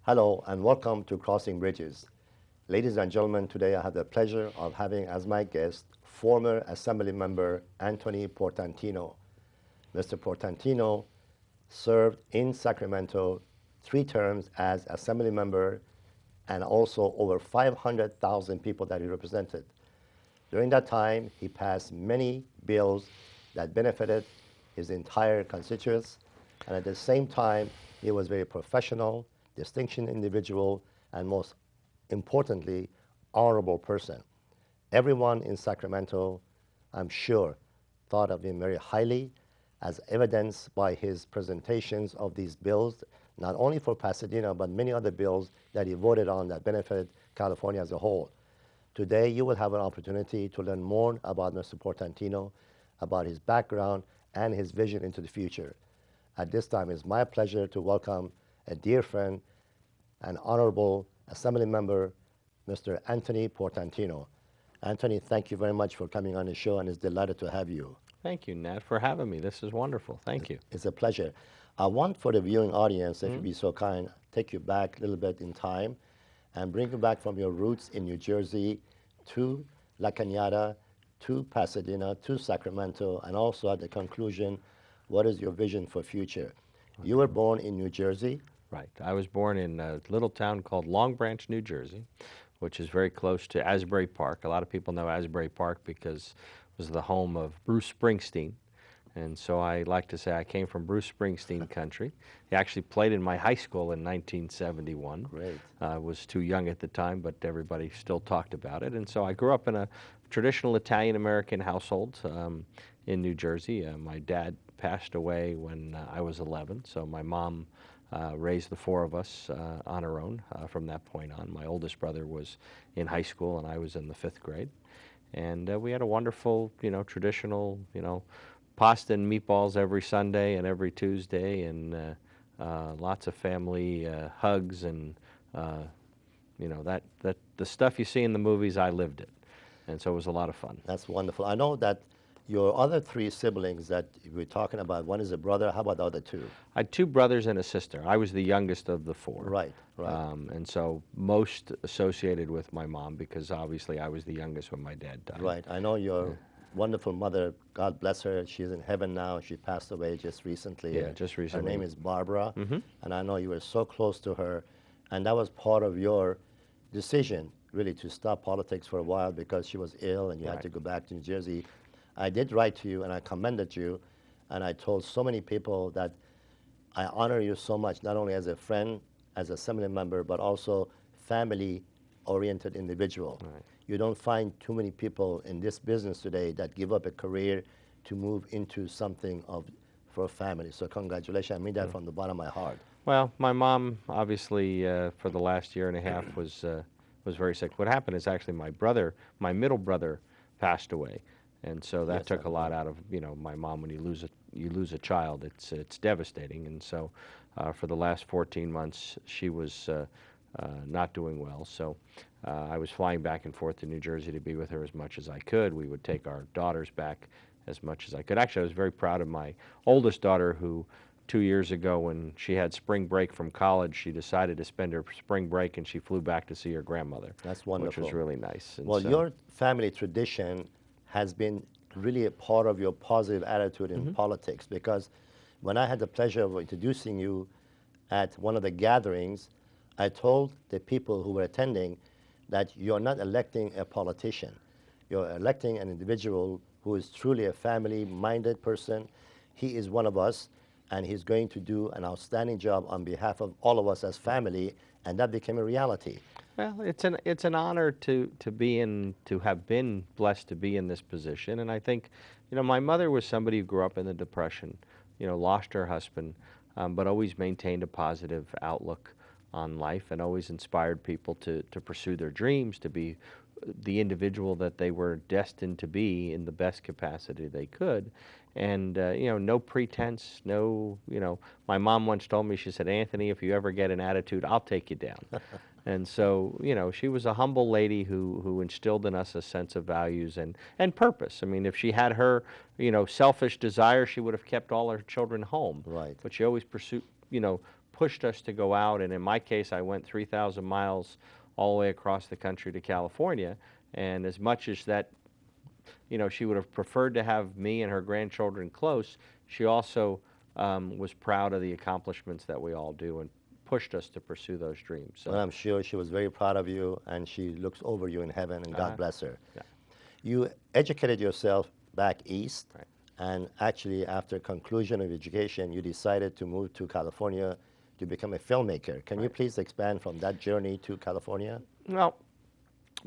Hello and welcome to Crossing Bridges. Ladies and gentlemen, today I have the pleasure of having as my guest former Assembly Member Anthony Portantino. Mr. Portantino served in Sacramento 3 terms as Assembly Member and also over 500,000 people that he represented. During that time, he passed many bills that benefited his entire constituents, and at the same time, he was very professional, distinguished individual, and most importantly, honorable person. Everyone in Sacramento, I'm sure, thought of him very highly, as evidenced by his presentations of these bills, not only for Pasadena, but many other bills that he voted on that benefited California as a whole. Today, you will have an opportunity to learn more about Mr. Portantino, about his background and his vision into the future. At this time, it's my pleasure to welcome a dear friend and honorable Assembly Member, Mr. Anthony Portantino. Anthony, thank you very much for coming on the show, and it's delighted to have you. Thank you, Nat, for having me. This is wonderful. Thank you. It's a pleasure. I want for the viewing audience, if you'd be so kind, take you back a little bit in time and bring you back from your roots in New Jersey to La Cañada, to Pasadena, to Sacramento, and also at the conclusion, what is your vision for future? You were born in New Jersey. Right. I was born in a little town called Long Branch, New Jersey, which is very close to Asbury Park. A lot of people know Asbury Park because it was the home of Bruce Springsteen. And so I like to say I came from Bruce Springsteen country. He actually played in my high school in 1971. Great. I was too young at the time, but everybody still talked about it. And so I grew up in a traditional Italian-American household in New Jersey. My dad passed away when I was 11, so my mom raised the 4 of us on her own from that point on. My oldest brother was in high school, and I was in the 5th grade. And we had a wonderful, traditional, pasta and meatballs every Sunday and every Tuesday, and lots of family hugs, and that the stuff you see in the movies, I lived it, and so it was a lot of fun. That's wonderful. I know that your other 3 siblings that we're talking about, one is a brother. How about the other 2? I had 2 brothers and a sister. I was the youngest of the 4. Right, right. And so most associated with my mom, because obviously I was the youngest when my dad died. Right. I know your wonderful mother, God bless her. She's in heaven now. She passed away just recently. Yeah, just recently. Her name is Barbara, and I know you were so close to her, and that was part of your decision, really, to stop politics for a while because she was ill and you had to go back to New Jersey. I did write to you, and I commended you, and I told so many people that I honor you so much, not only as a friend, as Assembly Member, but also family-oriented individual. Right. You don't find too many people in this business today that give up a career to move into something for a family. So congratulations. I mean that from the bottom of my heart. Well, my mom, obviously, for the last year and a half was very sick. What happened is actually my middle brother, passed away, and so that took a lot out of my mom. When you lose a child, it's devastating, and so for the last 14 months she was not doing well. So I was flying back and forth to New Jersey to be with her as much as I could. We would take our daughters back as much as I could. Actually, I was very proud of my oldest daughter, who 2 years ago, when she had spring break from college, she decided to spend her spring break and she flew back to see her grandmother. That's wonderful. Which was really nice. And well, so, your family tradition has been really a part of your positive attitude in politics, because when I had the pleasure of introducing you at one of the gatherings, I told the people who were attending that you're not electing a politician. You're electing an individual who is truly a family-minded person. He is one of us, and he's going to do an outstanding job on behalf of all of us as family, and that became a reality. well, it's an honor to have been blessed to be in this position, and I think, my mother was somebody who grew up in the Depression, lost her husband, but always maintained a positive outlook on life, and always inspired people to pursue their dreams, to be the individual that they were destined to be in the best capacity they could. And, no pretense, my mom once told me, she said, "Anthony, if you ever get an attitude, I'll take you down." And so, she was a humble lady who instilled in us a sense of values and purpose. I mean, if she had her, selfish desire, she would have kept all her children home. Right. But she always pushed us to go out. And in my case, I went 3,000 miles all the way across the country to California. And as much as that, she would have preferred to have me and her grandchildren close, she also was proud of the accomplishments that we all do and pushed us to pursue those dreams. So, Well, I'm sure she was very proud of you, and she looks over you in heaven, and God bless her. yeah. You educated yourself back east, Right. and actually, after conclusion of education, you decided to move to California to become a filmmaker. Can you please expand from that journey to California? Well,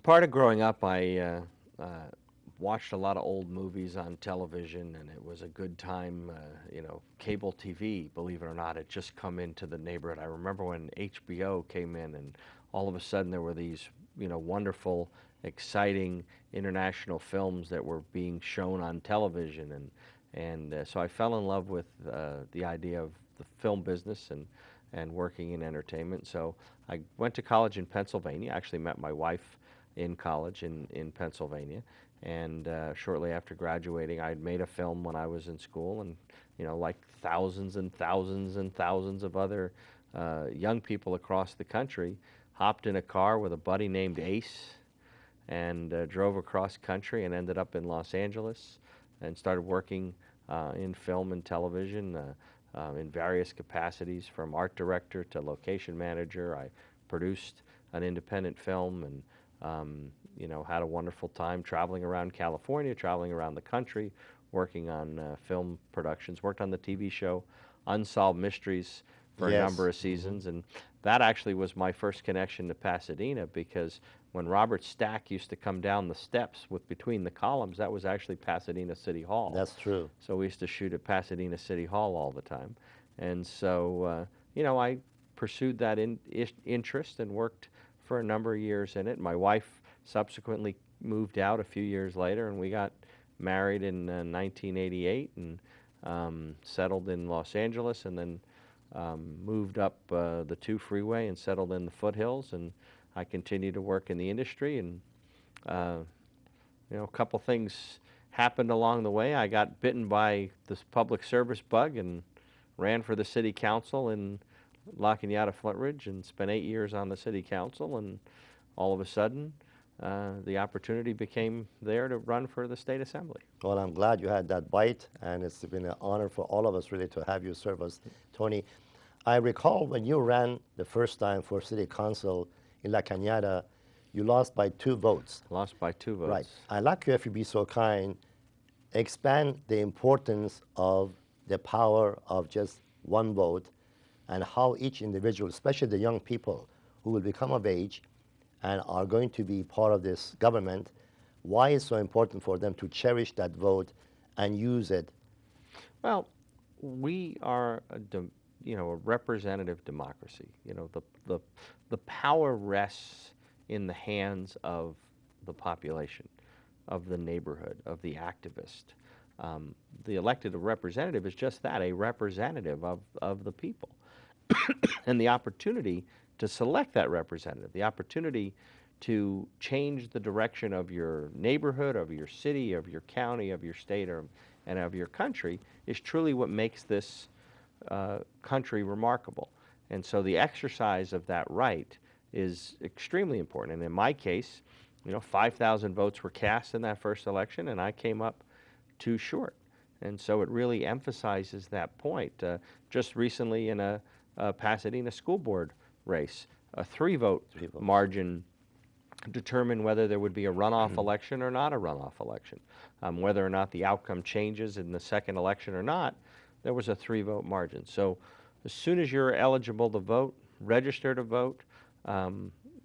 part of growing up, I watched a lot of old movies on television, and it was a good time. Cable TV, believe it or not, had just come into the neighborhood. I remember when HBO came in, and all of a sudden there were these, wonderful, exciting international films that were being shown on television, and so I fell in love with the idea of the film business and working in entertainment. So I went to college in Pennsylvania. I actually met my wife in college in Pennsylvania. And shortly after graduating, I'd made a film when I was in school, and like thousands and thousands and thousands of other young people across the country, hopped in a car with a buddy named Ace and drove across country and ended up in Los Angeles and started working in film and television in various capacities, from art director to location manager. I produced an independent film and had a wonderful time traveling around California, traveling around the country, working on film productions. Worked on the TV show Unsolved Mysteries for a number of seasons, and that actually was my first connection to Pasadena, because when Robert Stack used to come down the steps between the columns, that was actually Pasadena City Hall. That's true. So we used to shoot at Pasadena City Hall all the time. And so, I pursued that interest and worked for a number of years in it. My wife subsequently moved out a few years later, and we got married in 1988 and settled in Los Angeles, and then moved up the 2 freeway and settled in the foothills. And I continued to work in the industry, and a couple things happened along the way. I got bitten by this public service bug and ran for the city council in La Cañada, Flintridge, and spent 8 years on the city council. And all of a sudden, the opportunity became there to run for the state assembly. Well, I'm glad you had that bite, and it's been an honor for all of us really to have you serve us, Tony. I recall when you ran the first time for city council in La Cañada, you lost by 2 votes. Lost by 2 votes. Right. I'd like you, if you'd be so kind, expand the importance of the power of just 1 vote, and how each individual, especially the young people who will become of age and are going to be part of this government, why it's so important for them to cherish that vote and use it. Well, we are a representative democracy. The power rests in the hands of the population, of the neighborhood, of the activist. The elected representative is just that, a representative of the people. And the opportunity to select that representative, the opportunity to change the direction of your neighborhood, of your city, of your county, of your state, and of your country, is truly what makes this country remarkable. And so the exercise of that right is extremely important. And in my case, 5,000 votes were cast in that first election, and I came up too short. And so it really emphasizes that point. Just recently in a Pasadena school board race, a 3-vote margin determined whether there would be a runoff election or not a runoff election. Whether or not the outcome changes in the second election or not, there was a 3-vote margin. So as soon as you're eligible to vote, register to vote,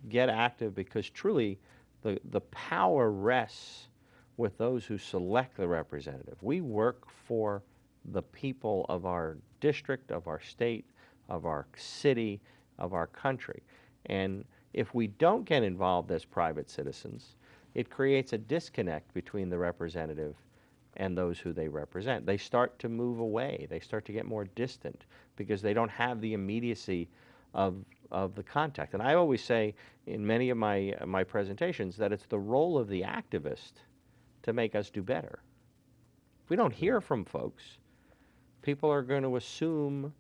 get active, because truly the power rests with those who select the representative. We work for the people of our district, of our state, of our city, of our country. And if we don't get involved as private citizens, it creates a disconnect between the representative and those who they represent. They start to move away. They start to get more distant because they don't have the immediacy of the contact. And I always say in many of my presentations that it's the role of the activist to make us do better. If we don't hear from folks, people are going to assume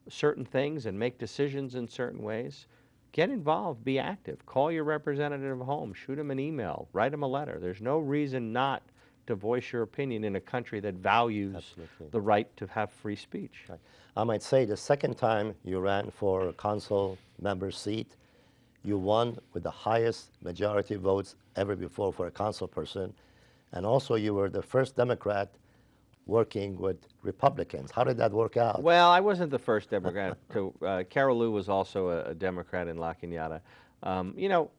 certain things and make decisions in certain ways, get involved, be active. Call your representative home, shoot them an email, write them a letter. There's no reason not to voice your opinion in a country that values Absolutely. the right to have free speech. Right. I might say the second time you ran for a council member seat, you won with the highest majority votes ever before for a council person. And also you were the first Democrat working with Republicans. How did that work out? Well, I wasn't the first Democrat to. Carol Liu was also a Democrat in La Cañada. You know,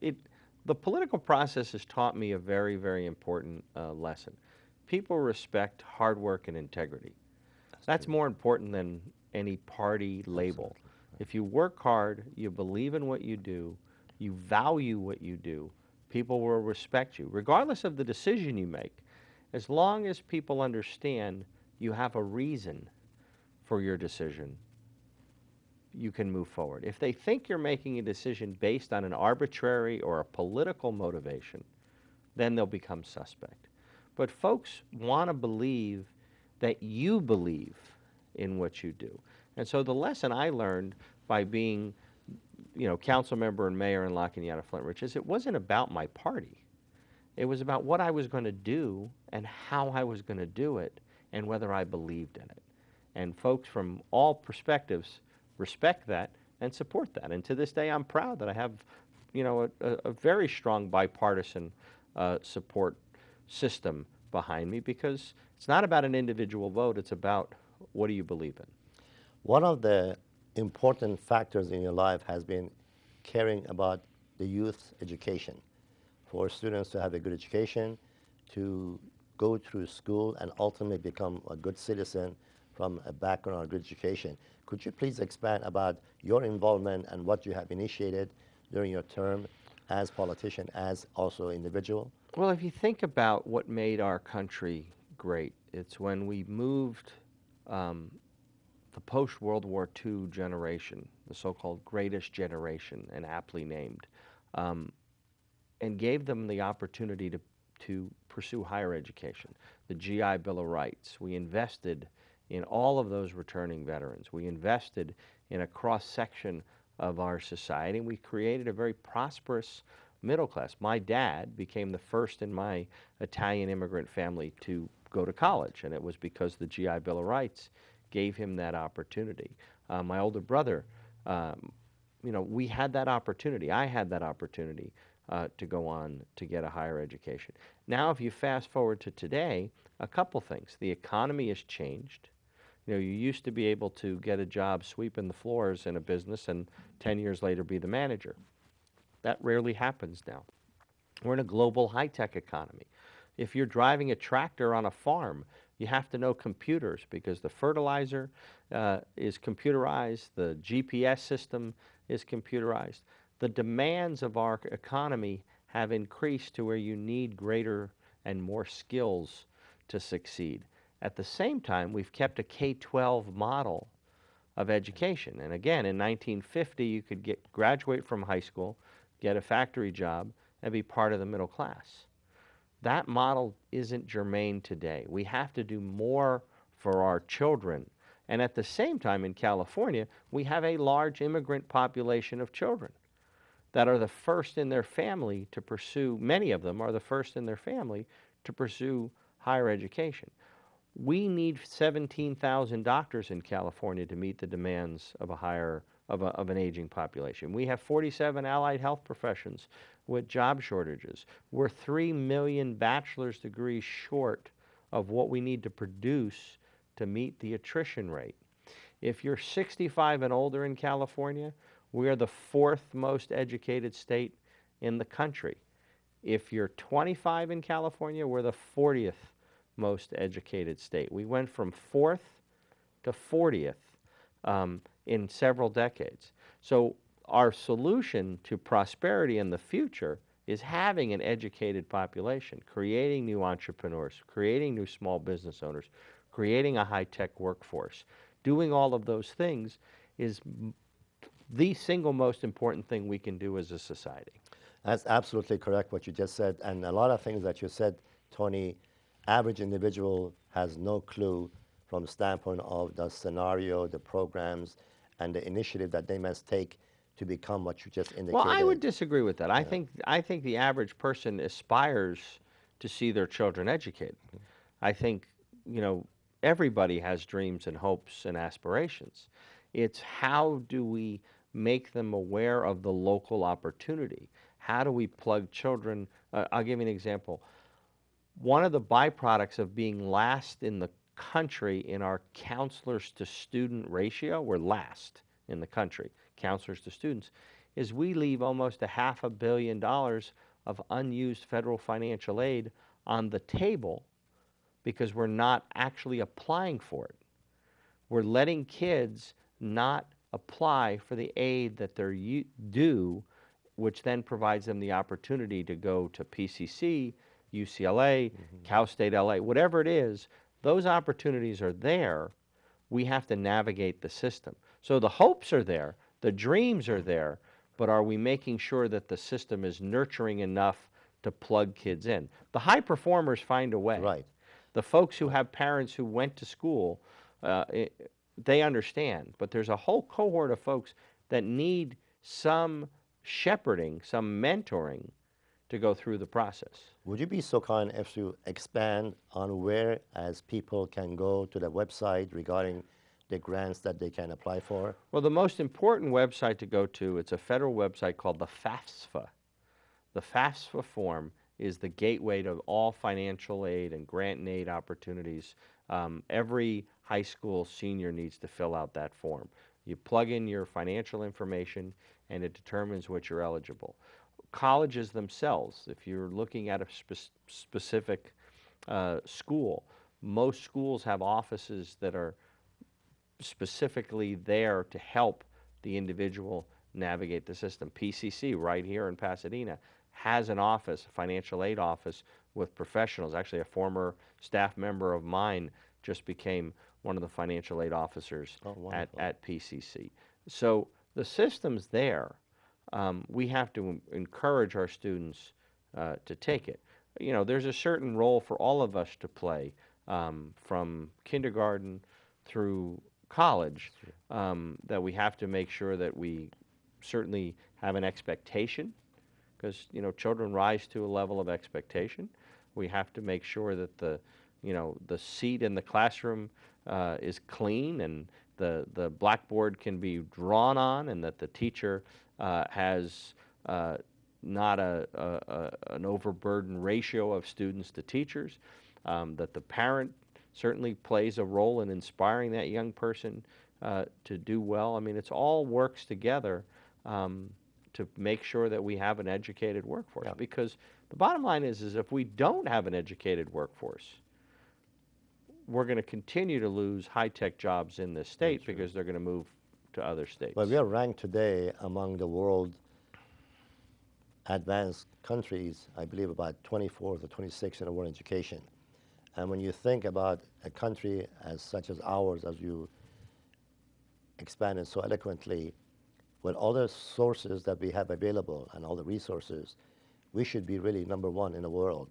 the political process has taught me a very, very important lesson. People respect hard work and integrity. That's more important than any party label. If you work hard, you believe in what you do, you value what you do, people will respect you, regardless of the decision you make. As long as people understand you have a reason for your decision, you can move forward. If they think you're making a decision based on an arbitrary or a political motivation, then they'll become suspect. But folks want to believe that you believe in what you do. And so the lesson I learned by being, you know, council member and mayor in La Cañada Flint Ridge is it wasn't about my party. It was about what I was going to do and how I was going to do it and whether I believed in it. And folks from all perspectives respect that and support that. And to this day, I'm proud that I have, you know, a very strong bipartisan support system behind me, because it's not about an individual vote, it's about what do you believe in. One of the important factors in your life has been caring about the youth education, for students to have a good education, to go through school and ultimately become a good citizen from a background of good education. Could you please expand about your involvement and what you have initiated during your term as politician, as also individual? Well, if you think about what made our country great, it's when we moved the post-World War II generation, the so-called greatest generation, and aptly named, and gave them the opportunity to pursue higher education. The GI Bill of Rights. We invested in all of those returning veterans. We invested in a cross-section of our society, and we created a very prosperous middle class. My dad became the first in my Italian immigrant family to go to college, and it was because the GI Bill of Rights gave him that opportunity. My older brother, you know, we had that opportunity. I had that opportunity to go on to get a higher education. Now, if you fast forward to today, a couple things. The economy has changed. You know, you used to be able to get a job sweeping the floors in a business and 10 years later be the manager. That rarely happens now. We're in a global high-tech economy. If you're driving a tractor on a farm, you have to know computers because the fertilizer is computerized, the GPS system is computerized. The demands of our economy have increased to where you need greater and more skills to succeed. At the same time, we've kept a K-12 model of education. And again, in 1950, you could graduate from high school, get a factory job, and be part of the middle class. That model isn't germane today. We have to do more for our children. And at the same time, in California, we have a large immigrant population of children that are the first in their family to pursue, many of them are the first in their family to pursue higher education. We need 17,000 doctors in California to meet the demands of of an aging population. We have 47 allied health professions with job shortages. We're 3 million bachelor's degrees short of what we need to produce to meet the attrition rate. If you're 65 and older in California, we are the 4th most educated state in the country. If you're 25 in California, we're the 40th most educated state. We went from 4th to 40th in several decades. So our solution to prosperity in the future is having an educated population, creating new entrepreneurs, creating new small business owners, creating a high-tech workforce. Doing all of those things is the single most important thing we can do as a society. That's absolutely correct what you just said. And a lot of things that you said, Tony, average individual has no clue from the standpoint of the scenario, the programs, and the initiative that they must take to become what you just Well, I would indicated. disagree with that. I think the average person aspires to see their children educated. I think, you know, everybody has dreams and hopes and aspirations. It's how do we make them aware of the local opportunity? How do we plug children? I'll give you an example. One of the byproducts of being last in the country in our counselors to student ratio, we're last in the country, counselors to students, is we leave almost $500 million of unused federal financial aid on the table because we're not actually applying for it. We're letting kids not apply for the aid that they're due, which then provides them the opportunity to go to PCC, UCLA, Cal State LA, whatever it is. Those opportunities are there. We have to navigate the system. So the hopes are there, the dreams are there, but are we making sure that the system is nurturing enough to plug kids in? The high performers find a way. Right. The folks who have parents who went to school, they understand. But there's a whole cohort of folks that need some shepherding, some mentoring to go through the process. Would you be so kind as to expand on where as people can go to the website regarding the grants that they can apply for? Well, the most important website to go to, it's a federal website called the FAFSA. The FAFSA form is the gateway to all financial aid and grant and aid opportunities. Every high school senior needs to fill out that form. You plug in your financial information and it determines what you're eligible. Colleges themselves, if you're looking at a specific school, most schools have offices that are specifically there to help the individual navigate the system. PCC right here in Pasadena has an office, a financial aid office with professionals. Actually, a former staff member of mine just became one of the financial aid officers at PCC. So the system's there. We have to encourage our students to take it. You know, there's a certain role for all of us to play from kindergarten through college that we have to make sure that we certainly have an expectation, because, you know, children rise to a level of expectation. We have to make sure that the seat in the classroom is clean and the blackboard can be drawn on, and that the teacher has not an overburdened ratio of students to teachers, that the parent certainly plays a role in inspiring that young person to do well. I mean, it's all works together to make sure that we have an educated workforce. Because the bottom line is if we don't have an educated workforce, we're going to continue to lose high-tech jobs in this state because they're going to move to other states. Well, we are ranked today among the world advanced countries, I believe about 24th or 26th in the world education. And when you think about a country as such as ours, as you expanded so eloquently, with all the sources that we have available and all the resources, we should be really number one in the world.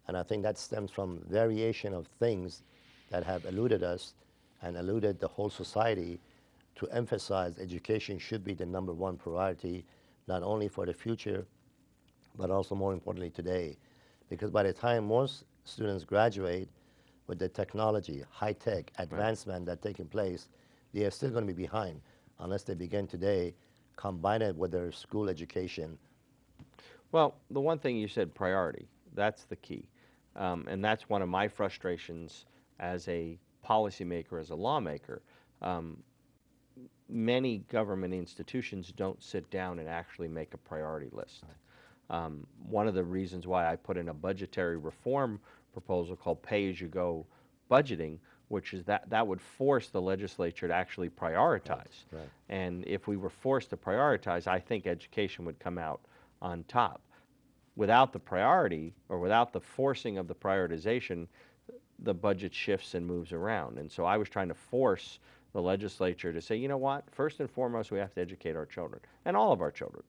And I think that stems from variation of things that have eluded us and eluded the whole society to emphasize education should be the number one priority, not only for the future, but also more importantly today. Because by the time most students graduate with the technology, high-tech advancement that's taking place, they are still going to be behind unless they begin today, combine it with their school education. Well, the one thing you said, priority, that's the key. And that's one of my frustrations as a policymaker, as a lawmaker. Many government institutions don't sit down and actually make a priority list. One of the reasons why I put in a budgetary reform proposal called pay-as-you-go budgeting, which is that would force the legislature to actually prioritize. Right. And if we were forced to prioritize, I think education would come out on top. Without the priority, or without the forcing of the prioritization, the budget shifts and moves around. And so I was trying to force the legislature to say, you know what, first and foremost, we have to educate our children, and all of our children.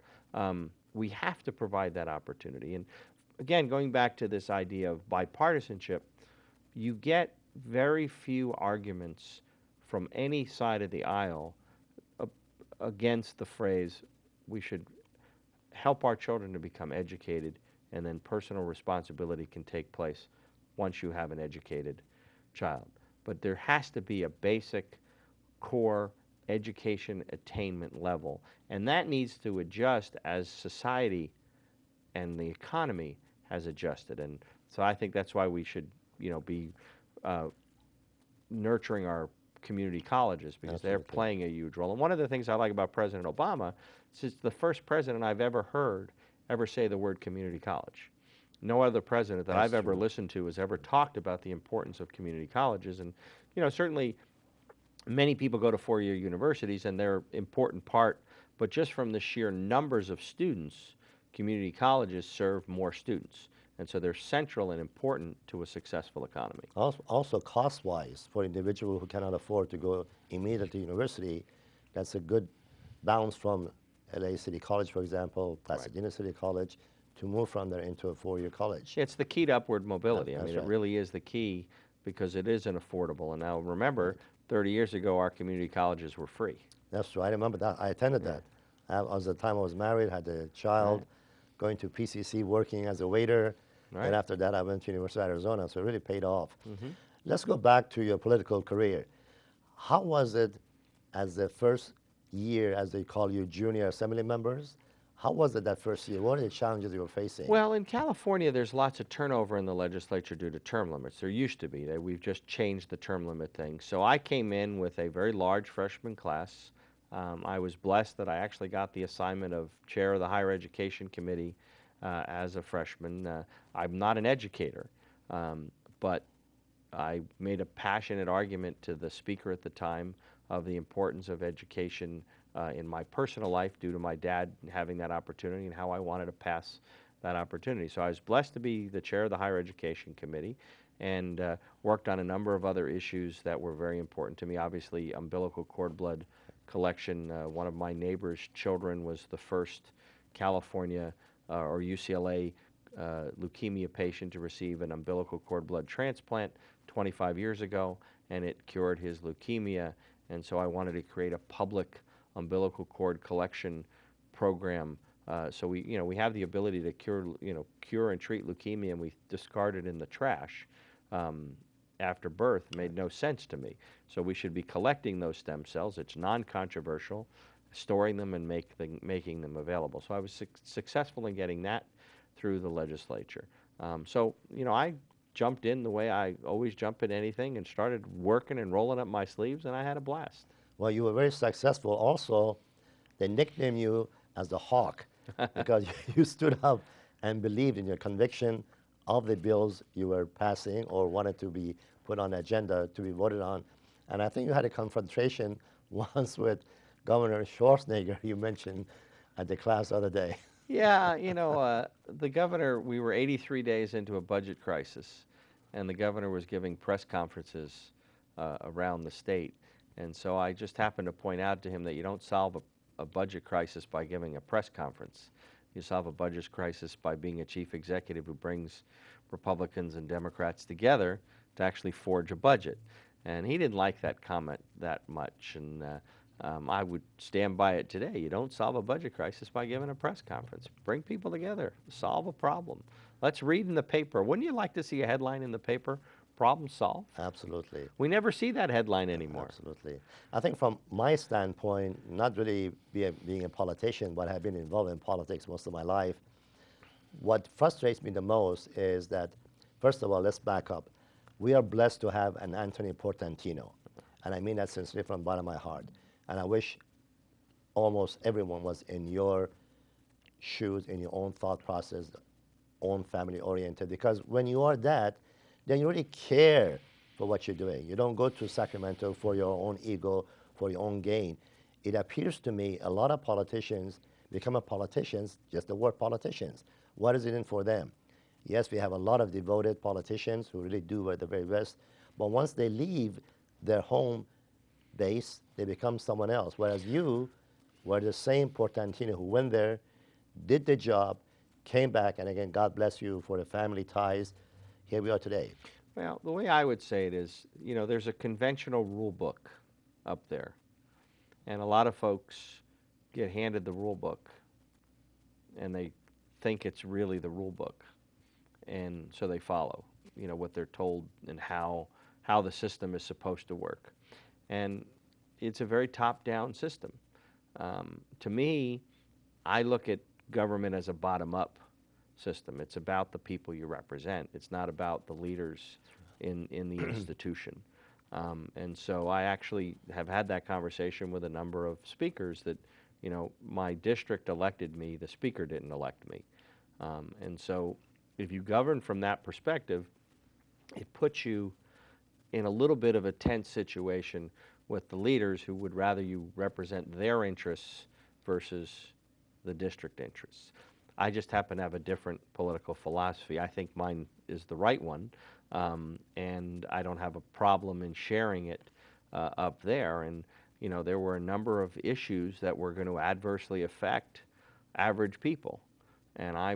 We have to provide that opportunity. And again, going back to this idea of bipartisanship, you get very few arguments from any side of the aisle against the phrase we should help our children to become educated, and then personal responsibility can take place once you have an educated child. But there has to be a basic core education attainment level, and that needs to adjust as society and the economy has adjusted. And so I think that's why we should, be uh, nurturing our community colleges, because they're Absolutely. playing a huge role. And one of the things I like about President Obama is it's the first president I've ever heard ever say the word community college. No other president that That's I've ever true. listened to has ever talked about the importance of community colleges. And, certainly many people go to four-year universities and they're an important part, but just from the sheer numbers of students, community colleges serve more students. And so they're central and important to a successful economy. Also cost-wise, for individuals who cannot afford to go immediately to university, that's a good bounce from LA City College, for example, Pasadena City College, to move from there into a four-year college. It's the key to upward mobility. I That's mean, right. it really is the key because it isn't affordable. And now remember, 30 years ago, our community colleges were free. That's true. I remember that. I attended that. At the time I was married, had a child, Right. going to PCC, working as a waiter. Right. And after that, I went to University of Arizona, so it really paid off. Mm-hmm. Let's go back to your political career. How was it as the first year, as they call you, junior assembly members? How was it that first year? What are the challenges you were facing? Well, in California, there's lots of turnover in the legislature due to term limits. There used to be. We've just changed the term limit thing. So I came in with a very large freshman class. I was blessed that I actually got the assignment of chair of the Higher Education Committee as a freshman. I'm not an educator, but I made a passionate argument to the speaker at the time of the importance of education in my personal life due to my dad having that opportunity and how I wanted to pass that opportunity. So I was blessed to be the chair of the Higher Education Committee and worked on a number of other issues that were very important to me. Obviously, umbilical cord blood collection. One of my neighbor's children was the first California or UCLA leukemia patient to receive an umbilical cord blood transplant 25 years ago, and it cured his leukemia. And so I wanted to create a public umbilical cord collection program. So we have the ability to cure and treat leukemia, and we discard it in the trash after birth. It made no sense to me. So we should be collecting those stem cells. It's non-controversial, storing them and making them available. So I was successful in getting that through the legislature. So I jumped in the way I always jump at anything and started working and rolling up my sleeves, and I had a blast. Well, you were very successful. Also, they nicknamed you as the Hawk because you stood up and believed in your conviction of the bills you were passing or wanted to be put on the agenda to be voted on. And I think you had a confrontation once with Governor Schwarzenegger, you mentioned at the class the other day. Yeah, the governor, we were 83 days into a budget crisis, and the governor was giving press conferences around the state. And so I just happened to point out to him that you don't solve a budget crisis by giving a press conference. You solve a budget crisis by being a chief executive who brings Republicans and Democrats together to actually forge a budget. And he didn't like that comment that much, and I would stand by it today. You don't solve a budget crisis by giving a press conference. Bring people together, solve a problem. Let's read in the paper. Wouldn't you like to see a headline in the paper? Problem solved. Absolutely. We never see that headline anymore. Absolutely. I think from my standpoint, not really being a politician, but I have been involved in politics most of my life, what frustrates me the most is that, first of all, let's back up. We are blessed to have an Anthony Portantino, and I mean that sincerely from the bottom of my heart. And I wish almost everyone was in your shoes, in your own thought process, own family oriented, because when you are that, then you really care for what you're doing. You don't go to Sacramento for your own ego, for your own gain. It appears to me a lot of politicians become politicians, just the word politicians. What is it in for them? Yes, we have a lot of devoted politicians who really do the very best, but once they leave their home base, they become someone else. Whereas you were the same Portantino who went there, did the job, came back, and again, God bless you for the family ties. Here we are today. Well, the way I would say it is, there's a conventional rule book up there. And a lot of folks get handed the rule book and they think it's really the rule book, and so they follow, what they're told and how the system is supposed to work. And it's a very top-down system. To me, I look at government as a bottom-up system. It's about the people you represent. It's not about the leaders in the institution. And so I actually have had that conversation with a number of speakers that, my district elected me, the speaker didn't elect me. And so if you govern from that perspective, it puts you in a little bit of a tense situation with the leaders who would rather you represent their interests versus the district interests. I just happen to have a different political philosophy. I think mine is the right one, and I don't have a problem in sharing it up there. And, there were a number of issues that were going to adversely affect average people, and I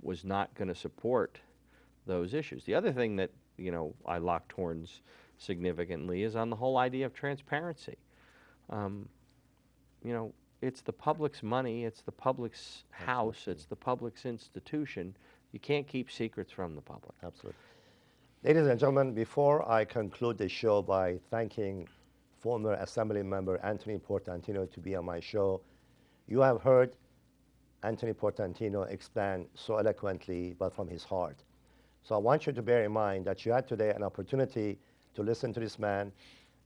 was not going to support those issues. The other thing that, I locked horns significantly is on the whole idea of transparency. It's the public's money, it's the public's house, Absolutely. it's the public's institution. You can't keep secrets from the public. Absolutely. Ladies and gentlemen, before I conclude the show by thanking former Assembly Member Anthony Portantino to be on my show, you have heard Anthony Portantino expand so eloquently, but from his heart. So I want you to bear in mind that you had today an opportunity to listen to this man,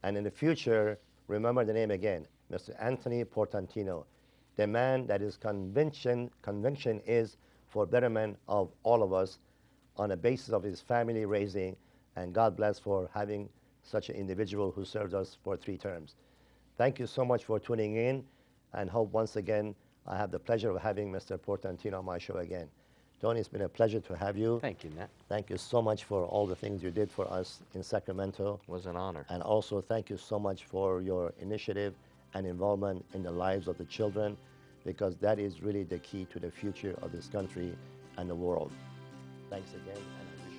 and in the future, remember the name again, Mr. Anthony Portantino, the man that his conviction is for betterment of all of us on the basis of his family raising, and God bless for having such an individual who served us for 3 terms. Thank you so much for tuning in, and hope once again I have the pleasure of having Mr. Portantino on my show again. Tony, it's been a pleasure to have you. Thank you, Nat. Thank you so much for all the things you did for us in Sacramento. It was an honor. And also thank you so much for your initiative and involvement in the lives of the children, because that is really the key to the future of this country and the world. Thanks again, and I wish you